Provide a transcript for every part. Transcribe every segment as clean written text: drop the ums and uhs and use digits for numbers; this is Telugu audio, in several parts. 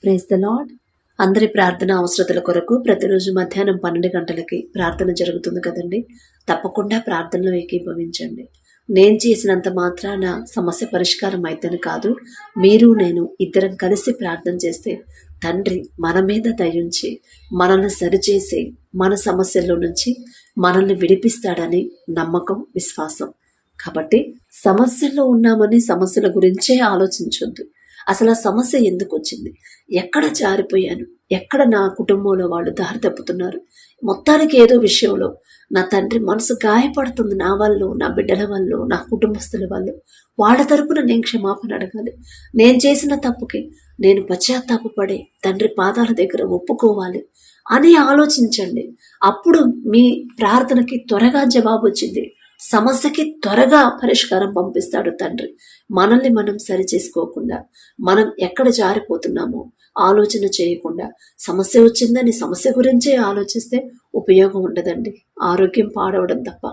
Praise the lord. అందరి ప్రార్థన అవసరతల కొరకు ప్రతిరోజు మధ్యాహ్నం 12 గంటలకి ప్రార్థన జరుగుతుంది కదండి. తప్పకుండా ప్రార్థనలో ఏకీభవించండి. నేను చేసినంత మాత్రాన సమస్య పరిష్కారం అయితేనే కాదు, మీరు నేను ఇద్దరం కలిసి ప్రార్థన చేస్తే తండ్రి మన మీద దయించి మనల్ని సరిచేసి మన సమస్యల్లో నుంచి మనల్ని విడిపిస్తాడని నమ్మకం, విశ్వాసం. కాబట్టి సమస్యల్లో ఉన్నామని సమస్యల గురించే ఆలోచించొద్దు. అసలు ఆ సమస్య ఎందుకు వచ్చింది, ఎక్కడ జారిపోయాను, ఎక్కడ నా కుటుంబంలో వాళ్ళు దారి తప్పుతున్నారు, మొత్తానికి ఏదో విషయంలో నా తండ్రి మనసు గాయపడుతుంది, నా వల్ల, నా బిడ్డల వల్ల, నా కుటుంబస్తుల వల్ల. వాళ్ళ తరపున నేను క్షమాపణ అడగాలి. నేను చేసిన తప్పుకి నేను పశ్చాత్తాపపడి తండ్రి పాదాల దగ్గర ఒప్పుకోవాలి అని ఆలోచించండి. అప్పుడు మీ ప్రార్థనకి త్వరగా జవాబు వచ్చింది, సమస్యకి త్వరగా పరిష్కారం పంపిస్తాడు తండ్రి. మనల్ని మనం సరి చేసుకోకుండా, మనం ఎక్కడ జారిపోతున్నామో ఆలోచన చేయకుండా, సమస్య వచ్చిందని సమస్య గురించే ఆలోచిస్తే ఉపయోగం ఉండదండి. ఆరోగ్యం పాడవడం తప్ప.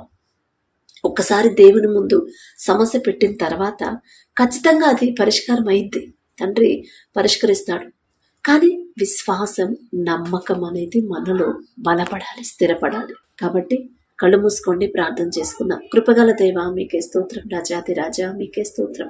ఒక్కసారి దేవుని ముందు సమస్య పెట్టిన తర్వాత ఖచ్చితంగా అది పరిష్కారం అయింది, తండ్రి పరిష్కరిస్తాడు. కానీ విశ్వాసం, నమ్మకం అనేది మనలో బలపడాలి, స్థిరపడాలి. కాబట్టి కళ్ళు మూసుకోండి, ప్రార్థన చేసుకుందాం. కృపగల దేవా మీకే స్తోత్రం, రాజాతి రాజా మీకే స్తోత్రం,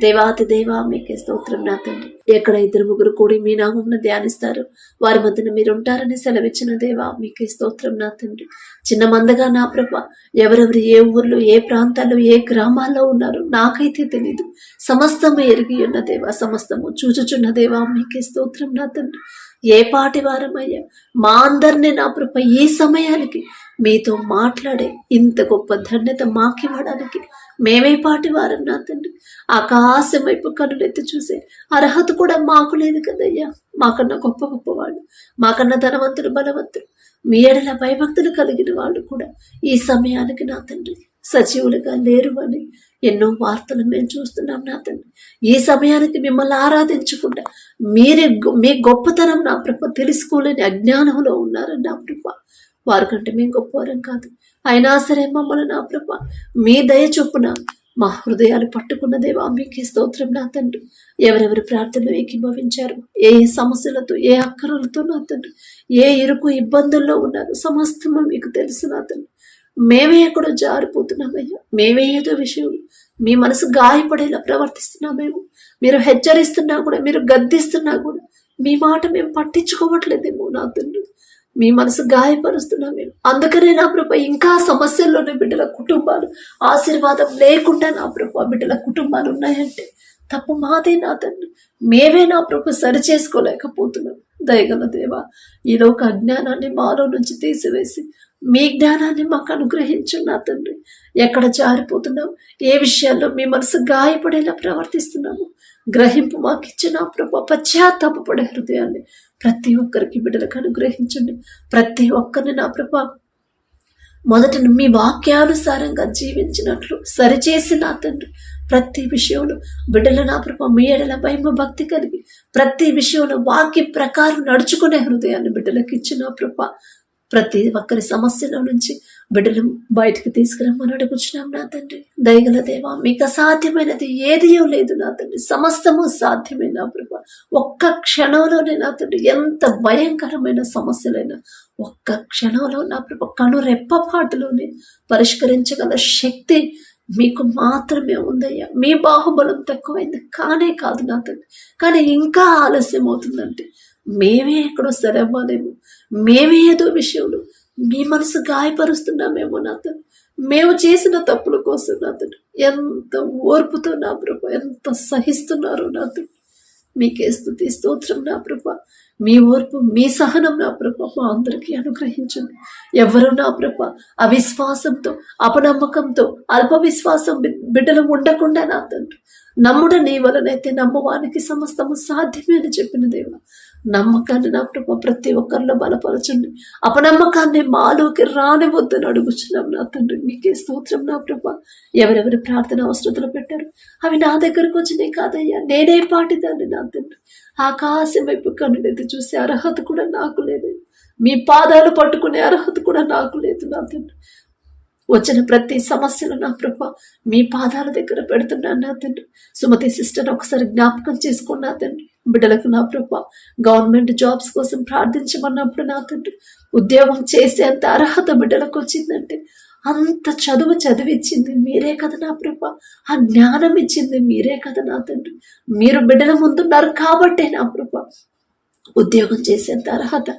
దేవాతి దేవా మీకే స్తోత్రం. నా తండ్రి, ఎక్కడ 2-3 కూడి మీ నామమున ధ్యానిస్తారు వారి మధ్యన మీరు ఉంటారని సెలవిచ్చిన దేవా మీకే స్తోత్రం. నా తండ్రి, చిన్న మందగా నా ప్రభ ఎవరెవరు ఏ ఊర్లో, ఏ ప్రాంతాల్లో, ఏ గ్రామాల్లో ఉన్నారు నాకైతే తెలీదు. సమస్తము ఎరిగి ఉన్న దేవా, సమస్తము చూచుచున్న దేవా మీకే స్తోత్రం. నా తండ్రి, ఏ పాటి వారమయ్యా మా అందరినీ నా ప్రభ ఈ సమయానికి మీతో మాట్లాడే ఇంత గొప్ప ధన్యత మాకివ్వడానికి మేమే పాటి వారం. నా తండ్రి, ఆకాశం వైపు కనులెత్తి చూసే అర్హత కూడా మాకు లేదు కదయ్యా. మాకన్నా గొప్పవాళ్ళు, మాకన్నా ధనవంతులు, బలవంతులు, మీ ఎడల భయభక్తులు కలిగిన వాళ్ళు కూడా ఈ సమయానికి నా తండ్రి సజీవులుగా లేరు అని ఎన్నో వార్తలు మేము చూస్తున్నాం. నా తండ్రి, ఈ సమయానికి మిమ్మల్ని ఆరాధించకుండా మీ గొప్పతనం నా ప్రభ తెలుసుకోలేని అజ్ఞానంలో ఉన్నారని నా ప్రభ. వారికంటే మేము గొప్పవారం కాదు, అయినా సరే మమ్మల్ని నా ప్రభ మీ దయ చొప్పున మా హృదయాలు పట్టుకున్న దేవా మీకే స్తోత్రం. నా తండ్రి, ఎవరెవరు ప్రార్థనలు ఏకీభవించారు, ఏ సమస్యలతో, ఏ అక్కరలతో నా తండ్రి, ఏ ఇరుకు ఇబ్బందుల్లో ఉన్నారు, సమస్తము మీకు తెలుసు. నా తండ్రి, మేమే ఎక్కడో జారిపోతున్నామయ్యా, మేమే ఏదో విషయం మీ మనసు గాయపడేలా ప్రవర్తిస్తున్నామేమో. మీరు హెచ్చరిస్తున్నా కూడా, మీరు గద్దిస్తున్నా కూడా మీ మాట మేము పట్టించుకోవట్లేదేమో. నా తండ్రి, మీ మనసు గాయపరుస్తున్నామేమో. అందుకనే నా ప్రభ ఇంకా సమస్యల్లోనే బిడ్డల కుటుంబాలు, ఆశీర్వాదం లేకుండా నా ప్రభ బిడ్డల కుటుంబాలు ఉన్నాయంటే తప్పు మాదే. నా తండ్రి, మేమే నా ప్రభ సరి చేసుకోలేకపోతున్నాం. దయగల దేవా, ఈలోక అజ్ఞానాన్ని మాలో నుంచి తీసివేసి మీ జ్ఞానాన్ని మాకు అనుగ్రహించు. నా తండ్రి, ఎక్కడ జారిపోతున్నాం, ఏ విషయాల్లో మీ మనసు గాయపడేలా ప్రవర్తిస్తున్నాము గ్రహింపు మాకు ఇచ్చిన ప్రభు. పశ్చాత్తాపపడే హృదయాన్ని ప్రతి ఒక్కరికి బిడ్డలకు అనుగ్రహించండి. ప్రతి ఒక్కరిని నా ప్రభ మొదట మీ వాక్యానుసారంగా జీవించినట్లు సరిచేసి నా తండ్రి, ప్రతి విషయంలో బిడ్డల నా ప్రభ మీ ఎడల భయము భక్తి కలిగి ప్రతి విషయంలో వాక్య ప్రకారం నడుచుకునే హృదయాన్ని బిడ్డలకు ఇచ్చిన ప్రభ. ప్రతి ఒక్కరి సమస్యల నుంచి బిడ్డలు బయటకు తీసుకురమ్మని అడుగుచున్నాం. నా తండ్రి, దయగల దేవా మీకు అసాధ్యమైనది ఏదియో లేదు. నా తండ్రి, సమస్తము సాధ్యమే. నా ప్రభా, ఒక్క క్షణంలోనే నా తండ్రి ఎంత భయంకరమైన సమస్యలైనా ఒక్క క్షణంలో నా ప్రభా కను రెప్పపాటులోనే పరిష్కరించగల శక్తి మీకు మాత్రమే ఉందయ్యా. మీ బాహుబలం తక్కువైంది కానే కాదు నా తండ్రి. కానీ ఇంకా ఆలస్యం అవుతుందంటే మేమే ఎక్కడో సరవ్వాలేమో, మేమే ఏదో విషయంలో మీ మనసు గాయపరుస్తున్నామేమో. నా తండ్రి, మేము చేసిన తప్పుల కోసం నా తండ్రి ఎంత ఓర్పుతో నా ప్రభ ఎంత సహిస్తున్నారు. నా తండ్రి, మీకే స్తుతి స్తోత్రం. నా ప్రభ మీ ఓర్పు, మీ సహనం నా ప్రభ మా అందరికీ అనుగ్రహించండి. ఎవరు నా ప్రభ అవిశ్వాసంతో, అపనమ్మకంతో, అల్ప విశ్వాసం బిడ్డలు ఉండకుండా నా తండ్రి, నమ్ముడ నీ వలనైతే నమ్మవానికి సమస్తము సాధ్యమే అని చెప్పిన దేవ, నమ్మకాన్ని నా ప్రభ ప్రతి ఒక్కరిలో బలపరచండి. అపనమ్మకాన్ని మాలోకి రానివద్దని అడుగుచున్నాం. నా తండ్రి, మీకే స్తోత్రం. నా ప్రభ ఎవరెవరి ప్రార్థన అవసరతలు పెట్టారు అవి నా దగ్గరకు వచ్చినాయి కాదయ్యా, నేనే పాటిదాన్ని. నా తండ్రి, ఆకాశం వైపు కన్నులెత్తి చూసే అర్హత కూడా నాకు లేదు, మీ పాదాలు పట్టుకునే అర్హత కూడా నాకు లేదు. నా తండ్రి, వచ్చిన ప్రతి సమస్యను నా ప్రభ మీ పాదాల దగ్గర పెడుతున్నాను. నా తండ్రి, సుమతి సిస్టర్ ఒకసారి జ్ఞాపకం చేసుకున్నా తండ్రి, బిడ్డలకు నా ప్రభా గవర్నమెంట్ జాబ్స్ కోసం ప్రార్థించమన్నప్పుడు నా తండ్రి ఉద్యోగం చేసేంత అర్హత బిడ్డలకు వచ్చిందంటే అంత చదువు చదివిచ్చింది మీరే కదా నా ప్రభా, ఆ జ్ఞానం ఇచ్చింది మీరే కదా నా తండ్రి. మీరు బిడ్డల ముందున్నారు కాబట్టే నా ప్రభా ఉద్యోగం చేసేంత అర్హత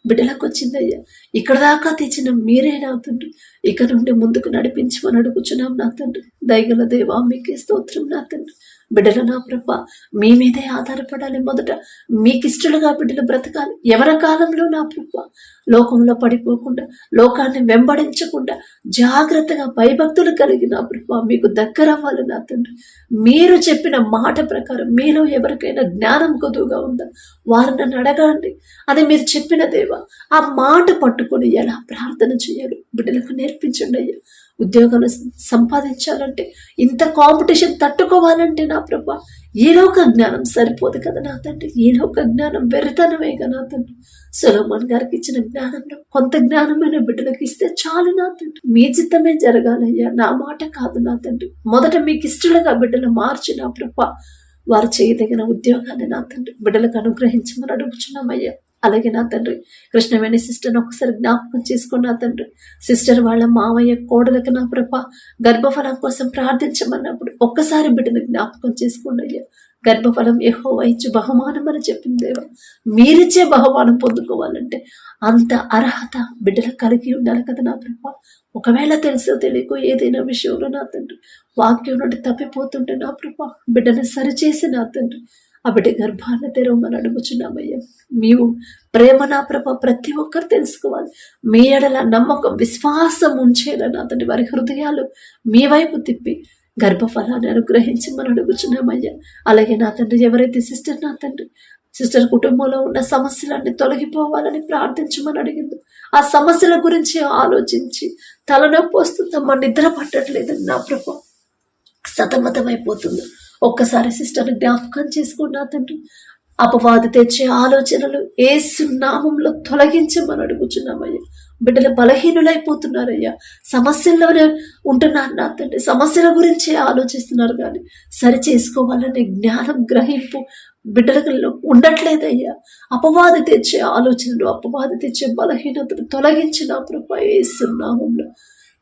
బిడ్డలకు వచ్చిందయ్యా. ఇక్కడ దాకా తెచ్చిన మీరే నా తండ్రి, ఇక నుండి ముందుకు నడిపించమని అడుగుచున్నాం నా తండ్రి. దయగల దేవా మీకే స్తోత్రం నా తండ్రి. బిడ్డలు నా ప్రభ మీ మీదే ఆధారపడాలి, మొదట మీకిష్టలుగా బిడ్డలు బ్రతకాలి. ఎవరి కాలంలో నా ప్రభ లోకంలో పడిపోకుండా, లోకాన్ని వెంబడించకుండా జాగ్రత్తగా భయభక్తులు కలిగి నా ప్రభ మీకు దగ్గర అవ్వాలి నా తండ్రి. మీరు చెప్పిన మాట ప్రకారం మీలో ఎవరికైనా జ్ఞానం కొదువుగా ఉందా వారు నన్ను అడగండి అని మీరు చెప్పిన దేవా, ఆ మాట పట్టుకొని ఎలా ప్రార్థన చేయాలి బిడ్డలకు నేర్పించండి అయ్యా. ఉద్యోగాలు సంపాదించాలంటే, ఇంత కాంపిటీషన్ తట్టుకోవాలంటే నా ప్రభా ఈ లోక జ్ఞానం సరిపోదు కదా నా తండ్రి. ఈ లోక జ్ఞానం వెరితనమే కదా నా తండ్రి. సొలొమోన్ గారికి ఇచ్చిన జ్ఞానంలో కొంత జ్ఞానమైన బిడ్డలకు ఇస్తే చాలు నా తండ్రి. మీ చిత్తమే జరగాలయ్యా, నా మాట కాదు నా తండ్రి. మొదట మీకు ఇష్టలుగా బిడ్డలు మార్చి నా ప్రభా వారు చేయదగిన ఉద్యోగాన్ని నా తండ్రి బిడ్డలకు అనుగ్రహించమని అడుగుచున్నామయ్యా. అలాగే నా తండ్రి కృష్ణవేణి సిస్టర్ని ఒకసారి జ్ఞాపకం చేసుకుని నా తండ్రి, సిస్టర్ వాళ్ళ మామయ్య కోడలకు నా ప్రభ గర్భఫలం కోసం ప్రార్థించమన్నప్పుడు ఒక్కసారి బిడ్డను జ్ఞాపకం చేసుకోండి అయ్యా. గర్భఫలం యెహోవా ఇచ్చు బహుమానం అని చెప్పింది దేవా. మీరిచ్చే బహుమానం పొందుకోవాలంటే అంత అర్హత బిడ్డలకు కలిగి ఉండాలి కదా నా ప్రభ. ఒకవేళ తెలుసో తెలియకో ఏదైనా విషయంలో నా తండ్రి వాక్యం నుండి తప్పిపోతుంటే నా ప్రభ బిడ్డను సరిచేసి నా తండ్రి ఆ బిడ్డ గర్భాన్ని తెరవమని అడుగుచున్నామయ్యా. మేము ప్రేమ నా ప్రభ ప్రతి ఒక్కరు తెలుసుకోవాలి. మీ ఎడల నమ్మకం విశ్వాసం ఉంచేలా నా తండ్రి వారి హృదయాలు మీ వైపు తిప్పి గర్భఫలాన్ని అనుగ్రహించమని అడుగుచున్నామయ్యా. అలాగే నా తండ్రి ఎవరైతే సిస్టర్ నా తండ్రి సిస్టర్ కుటుంబంలో ఉన్న సమస్యలన్నీ తొలగిపోవాలని ప్రార్థించమని అడిగింది, ఆ సమస్యల గురించి ఆలోచించి తలనొప్పి వస్తుందమ్మా, నిద్ర పట్టట్లేదని నా ప్రభ సతమతమైపోతుంది. ఒక్కసారి సిస్టర్ని జ్ఞాపకం చేసుకున్నా తండ్రి. అపవాది తెచ్చే ఆలోచనలు యేసు నామంలో తొలగించమని అడుగుచున్నామయ్యా. బిడ్డలు బలహీనులైపోతున్నారయ్యా, సమస్యల్లోనే ఉంటున్నారు నా తండ్రి. సమస్యల గురించి ఆలోచిస్తున్నారు కానీ సరి చేసుకోవాలనే జ్ఞానం గ్రహింపు బిడ్డలకు ఉండట్లేదయ్యా. అపవాది తెచ్చే ఆలోచనలు, అపవాది తెచ్చే బలహీనతను తొలగించిన ప్రభు యేసు నామంలో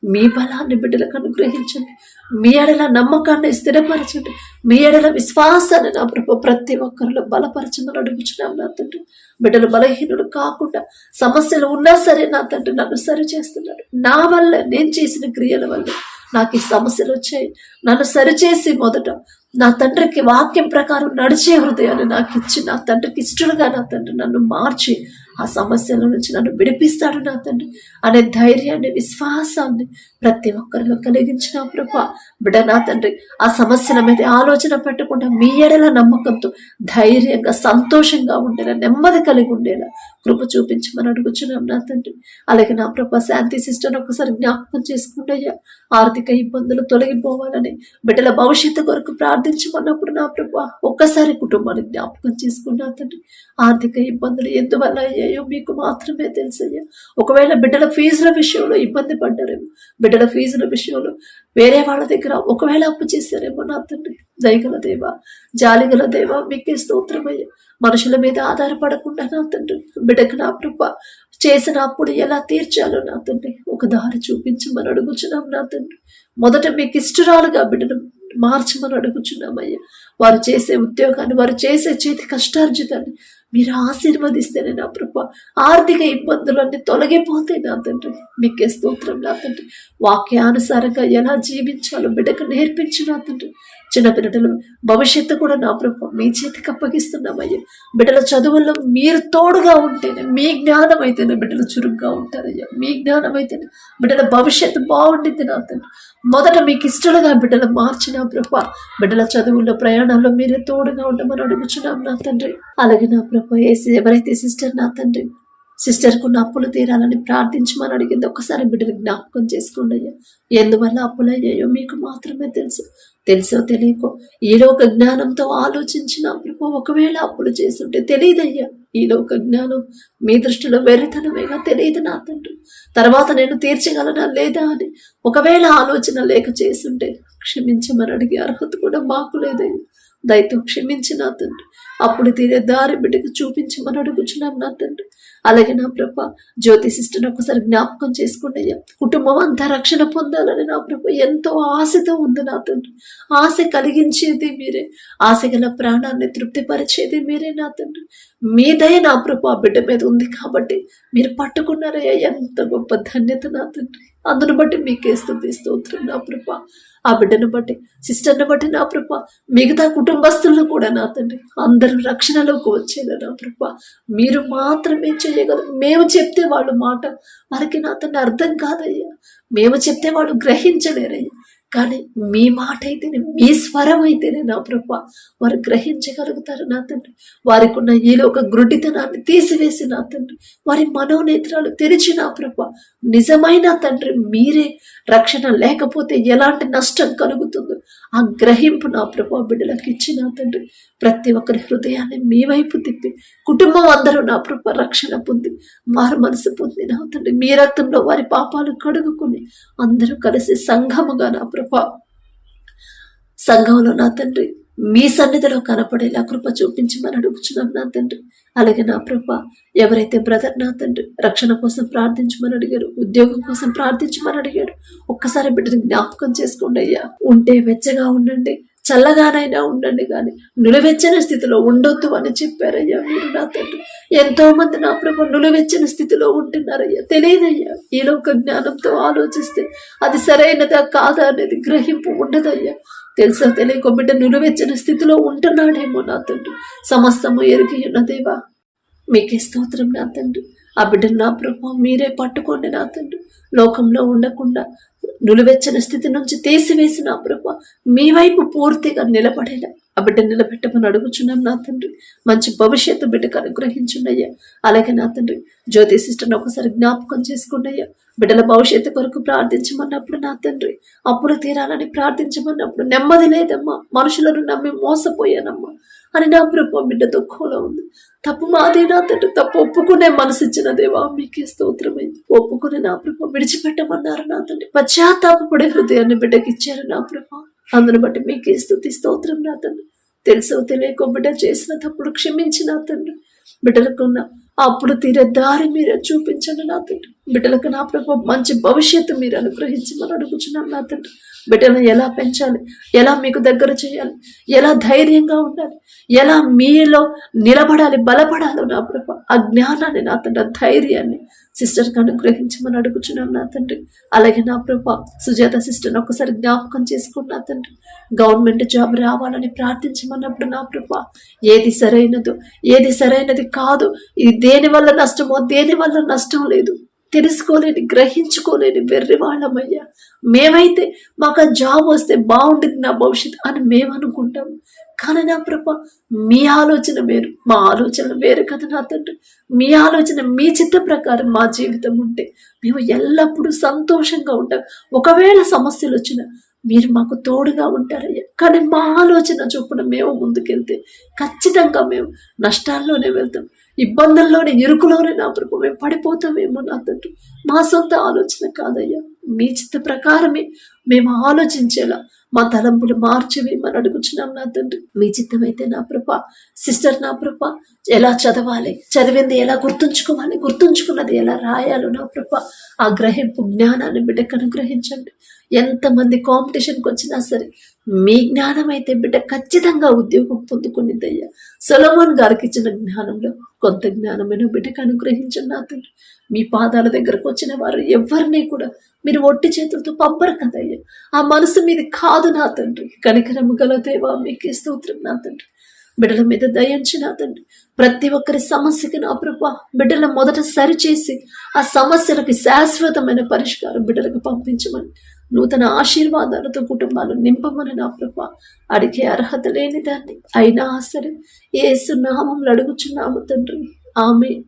మీ బలాన్ని బిడ్డలకు అనుగ్రహించండి. మీ ఎడల నమ్మకాన్ని స్థిరపరచండి. మీ ఎడల విశ్వాసాన్ని నా ప్రభు ప్రతి ఒక్కరిలో బలపరచమని అడుగుచున్నాం నా తండ్రి. బిడ్డలు బలహీనులు కాకుండా సమస్యలు ఉన్నా సరే నా తండ్రి నన్ను సరి చేస్తున్నాడు. నా వల్ల నేను చేసిన క్రియల వల్ల నాకు ఈ సమస్యలు వచ్చాయి. నన్ను సరిచేసి మొదట నా తండ్రికి వాక్యం ప్రకారం నడిచే హృదయాన్ని నాకు ఇచ్చి నా తండ్రికి ఇష్టలుగా నా తండ్రి నన్ను మార్చి ఆ సమస్యల నుంచి నన్ను విడిపిస్తాడు నా తండ్రి అనే ధైర్యాన్ని, విశ్వాసాన్ని ప్రతి ఒక్కరిలో కలిగించిన ప్రభా బిడ్డ నా తండ్రి ఆ సమస్యల మీద ఆలోచన పెట్టకుండా మీ ఎడల నమ్మకంతో ధైర్యంగా సంతోషంగా ఉండేలా, నెమ్మది కలిగి ఉండేలా కృప చూపించమని అడుగుచున్నాం నా తండ్రి. అలాగే నా ప్రభా శాంతి సిస్టర్ ఒకసారి జ్ఞాపకం చేసుకుంటయ్యా. ఆర్థిక ఇబ్బందులు తొలగిపోవాలని బిడ్డల భవిష్యత్తు కొరకు ప్రార్థించమన్నప్పుడు నా ప్రభా ఒక్కసారి కుటుంబాన్ని జ్ఞాపకం చేసుకున్నా తండ్రి. ఆర్థిక ఇబ్బందులు ఎందువల్ల అయ్యాయో మీకు మాత్రమే తెలుసయ్యా. ఒకవేళ బిడ్డల ఫీజుల విషయంలో ఇబ్బంది పడ్డారేమో, బిడ్డల ఫీజుల విషయంలో వేరే వాళ్ళ దగ్గర ఒకవేళ అప్పు చేశారేమో నా తండ్రి. దయగల దేవా, జాలిగల దేవా మీకే స్తోత్రమయ్యా. మనుషుల మీద ఆధారపడకుండా నా తండ్రి బిడ్డకు నా ప్రభ చేసిన అప్పుడు ఎలా తీర్చాలో నా తండ్రి ఒక దారి చూపించమని అడుగుచున్నాం నా తండ్రి. మొదట మీకు ఇష్టరాలుగా బిడ్డను మార్చమని అడుగుచున్నామయ్యా. వారు చేసే ఉద్యోగాన్ని, వారు చేసే చేతి కష్టార్జితాన్ని మీరు ఆశీర్వదిస్తేనే నా ప్రభ ఆర్థిక ఇబ్బందులన్నీ తొలగిపోతాయి నా తండ్రి. మీకే స్తోత్రం నా తండ్రి. వాక్యానుసారంగా ఎలా జీవించాలో బిడ్డకు నేర్పించు నా తండ్రి. చిన్నపిల్లల భవిష్యత్తు కూడా నా ప్రభ మీ చేతికి అప్పగిస్తున్నామయ్యా. బిడ్డల చదువుల్లో మీరు తోడుగా ఉంటేనే, మీ జ్ఞానం అయితేనే బిడ్డలు చురుగ్గా ఉంటారయ్యా. మీ జ్ఞానం అయితేనే బిడ్డల భవిష్యత్తు బాగుండింది నా తండ్రి. మొదట మీకు ఇష్టలుగా బిడ్డలు మార్చిన ప్రభ బిడ్డల చదువుల్లో, ప్రయాణంలో మీరే తోడుగా ఉండమని అడుగుచున్నాం నా తండ్రి. అలాగే నా ప్రభ ఎవరైతే సిస్టర్ నా తండ్రి సిస్టర్కు నా అప్పులు తీరాలని ప్రార్థించమని అడిగింది ఒకసారి బిడ్డలు జ్ఞాపకం చేసుకోండి అయ్యా. ఎందువల్ల అప్పులు అయ్యాయో మీకు మాత్రమే తెలుసో తెలియకో ఈలోక జ్ఞానంతో ఆలోచించిన ప్రభు ఒకవేళ అప్పులు చేస్తుంటే తెలియదయ్యా. ఈలోక జ్ఞానం మీ దృష్టిలో వెర్రితనమేగా తెలియదు నా తండ్రి. తర్వాత నేను తీర్చగలనా లేదా అని ఒకవేళ ఆలోచన లేక చేస్తుంటే క్షమించమని అడిగే అర్హత కూడా మాకు లేదయ్యా. దయతో క్షమించి నా తండ్రి అప్పుడు తీరే దారి బిడ్డకు చూపించమని అడుగుచున్నాం నా తండ్రి. అలాగే నా ప్రభ జ్యోతి సిస్టర్ని ఒకసారి జ్ఞాపకం చేసుకోండి అయ్యా. కుటుంబం అంతా రక్షణ పొందాలని నా ప్రభ ఎంతో ఆశతో ఉంది నా తండ్రి. ఆశ కలిగించేది మీరే, ఆశ గల ప్రాణాన్ని తృప్తిపరిచేది మీరే నా తండ్రి. మీ దయ నా ప్రభ ఆ బిడ్డ మీద ఉంది కాబట్టి మీరు పట్టుకున్నారయ్యా. ఎంత గొప్ప ధన్యత నా తండ్రి. అందును బట్టి మీకే స్తుతి స్తోత్రం నా ప్రభ. ఆ బిడ్డను బట్టి సిస్టర్ని బట్టి నా ప్రభ మిగతా కుటుంబస్తులను కూడా నా తండ్రి అందరూ రక్షణలోకి వచ్చేదా నా ప్రభ మీరు మాత్రమే చేయగలరు. మేము చెప్తే వాళ్ళు మాట వారికి నా తండ్రి అర్థం కాదయ్యా. మేము చెప్తే వాళ్ళు గ్రహించలేరయ్యా. కానీ మీ మాట అయితేనే, మీ స్వరం అయితేనే నా ప్రభ వారు గ్రహించగలుగుతారు నా తండ్రి. వారికి ఉన్న ఈలో ఒక గ్రుడ్డితనాన్ని తీసివేసి నా తండ్రి వారి మనోనేత్రాలు తెరిచి నా ప్రభ నిజమైన తండ్రి మీరే, రక్షణ లేకపోతే ఎలాంటి నష్టం కలుగుతుందో ఆ గ్రహింపు నా ప్రభ బిడ్డలకు ఇచ్చి నా తండ్రి ప్రతి ఒక్కరి హృదయాన్ని మీ వైపు తిప్పి కుటుంబం అందరూ నా ప్రభ రక్షణ పొంది మారు మనసు పొంది నా తండ్రి మీ రక్తంలో వారి పాపాలు కడుగుకుని అందరూ కలిసి సంఘముగా నా ప్రభ సంఘంలో నా తండ్రి మీ సన్నిధిలో కనపడేలా కృప చూపించమని అడుగుచున్నాం నా తండ్రి. అలాగే నా ప్రభ ఎవరైతే బ్రదర్ నా తండ్రి రక్షణ కోసం ప్రార్థించమని అడిగారు, ఉద్యోగం కోసం ప్రార్థించమని అడిగారు, ఒక్కసారి బిడ్డని జ్ఞాపకం చేసుకోండి అయ్యా. ఉంటే వెచ్చగా ఉండండి, చల్లగానైనా ఉండండి, కానీ నులివెచ్చని స్థితిలో ఉండొద్దు అని చెప్పారయ్యా మీరు నా తండ్రి. ఎంతో మంది నా ప్రభు నులివెచ్చని స్థితిలో ఉంటున్నారయ్యా. తెలియదయ్యా. ఈ లోక జ్ఞానంతో ఆలోచిస్తే అది సరైనదా కాదా అనేది గ్రహింపు ఉండదయ్యా. తెలుసా తెలియక బిడ్డ నులివెచ్చని స్థితిలో ఉంటున్నాడేమో నా తండ్రి. సమస్తము ఎరిగి ఉన్న దేవా మీకే స్తోత్రం నా తండ్రి. ఆ బిడ్డను నా ప్రభు మీరే పట్టుకోండి నా తండ్రి. లోకంలో ఉండకుండా నులివెచ్చని స్థితి నుంచి తీసివేసి నా ప్రభు మీ వైపు పూర్తిగా నిలబడేలా ఆ బిడ్డ నిలబెట్టమని అడుగుచున్నాం నా తండ్రి. మంచి భవిష్యత్తు బిడ్డకు అనుగ్రహించున్నయ్యా. అలాగే నా తండ్రి జ్యోతి సిస్టర్ని ఒకసారి జ్ఞాపకం చేసుకున్నయ్యా. బిడ్డల భవిష్యత్తు కొరకు ప్రార్థించమన్నప్పుడు నా తండ్రి అప్పుడు తీరాలని ప్రార్థించమన్నప్పుడు నెమ్మది లేదమ్మా, మనుషులను నమ్మి మోసపోయానమ్మా అని నా ప్రభు బిడ్డ దుఃఖంలో ఉంది. తప్పు మాదే నా తండ్రి, తప్పు ఒప్పుకునే మనసిచ్చిన దేవా మీకే స్తోత్రమైంది. ఒప్పుకునే నా ప్రభు విడిచిపెట్టమన్నారు నా తండ్రి. పశ్చాత్తాపపడే హృదయాన్ని బిడ్డకి ఇచ్చారు నా ప్రభు. అందును బట్టి మీకే స్తుతి స్తోత్రం నా తండ్రి. తెలుసో తెలియకో బిడ్డ చేసిన తప్పుడు క్షమించి నా తండ్రి బిడ్డలకున్న అప్పుడు తీరే దారి మీరే చూపించండి నా తండ్రి. బిడ్డలకు నా ప్రభు మంచి భవిష్యత్తు మీరు అనుగ్రహించమని అడుగుచున్నాను నా తండ్రి. బిడ్డలను ఎలా పెంచాలి, ఎలా మీకు దగ్గర చేయాలి, ఎలా ధైర్యంగా ఉండాలి, ఎలా మీలో నిలబడాలి, బలపడాలో నా ప్రభు ఆ జ్ఞానాన్ని నా తండ్రి ధైర్యాన్ని సిస్టర్కి అనుగ్రహించమని అడుగుచున్నాం నా తండ్రి. అలాగే నా ప్రభు సుజాత సిస్టర్ని ఒకసారి జ్ఞాపకం చేసుకుని నా తండ్రి గవర్నమెంట్ జాబ్ రావాలని ప్రార్థించమన్నప్పుడు నా ప్రభు ఏది సరైనదో ఏది సరైనది కాదు, ఇది దేని వల్ల నష్టమో దేని వల్ల నష్టం లేదు తెలుసుకోలేని గ్రహించుకోలేని వెర్రి వాళ్ళమయ్యా. మేమైతే మాకు ఆ జాబ్ వస్తే బాగుంటుంది నా భవిష్యత్తు అని మేము అనుకుంటాము. కానీ నా ప్రభ మీ ఆలోచన వేరు, మా ఆలోచన వేరు కదా నా తండ్రి. మీ ఆలోచన మీ చిత్త ప్రకారం మా జీవితం ఉంటే మేము ఎల్లప్పుడూ సంతోషంగా ఉంటాం. ఒకవేళ సమస్యలు వచ్చినా మీరు మాకు తోడుగా ఉంటారయ్యా. కానీ మా ఆలోచన చొప్పున మేము ముందుకెళ్తే ఖచ్చితంగా మేము నష్టాల్లోనే వెళ్తాం, ఇబ్బందుల్లోనే ఇరుకులోనే నా ప్రభు మేము పడిపోతామేమో నా తండ్రి. మా సొంత ఆలోచన కాదయ్యా, మీ చిత్త ప్రకారమే మేము ఆలోచించేలా మా తలంపులు మార్చివేయమని అడుగుచున్నాం నా తండ్రి. మీ చిత్తమైతే నా ప్రభ సిస్టర్ నా ప్రభ ఎలా చదవాలి, చదివింది ఎలా గుర్తుంచుకోవాలి, గుర్తుంచుకున్నది ఎలా రాయాలో నా ప్రభ ఆ గ్రహింపు జ్ఞానాన్ని బిడ్డకు అనుగ్రహించండి. ఎంతమంది కాంపిటీషన్కి వచ్చినా సరే మీ జ్ఞానం అయితే బిడ్డ ఖచ్చితంగా ఉద్యోగం పొందుకునిద్దయ్యా. సొలొమోన్ గారికి ఇచ్చిన జ్ఞానంలో కొంత జ్ఞానమైన బిడ్డకు అనుగ్రహించండి నా తండ్రి. మీ పాదాల దగ్గరకు వచ్చిన వారు ఎవరిని కూడా మీరు ఒట్టి చేతులతో పంపరు కదయ్యా. ఆ మనసు మీది కాదు నా తండ్రి. కనికరము గల దేవా మీకే స్తోత్రం నా తండ్రి. బిడ్డల మీద దయించి నా తండ్రి ప్రతి ఒక్కరి సమస్యకి నా ప్రభా బిడ్డల మొదట సరిచేసి ఆ సమస్యలకు శాశ్వతమైన పరిష్కారం బిడ్డలకు పంపించమని నూతన ఆశీర్వాదాలతో కుటుంబాలు నింపమని నా ప్రభా అడిగే అర్హత లేని దాన్ని అయినా సరే యేసు నామములో అడుగుచున్నాము తండ్రి. ఆమేన్.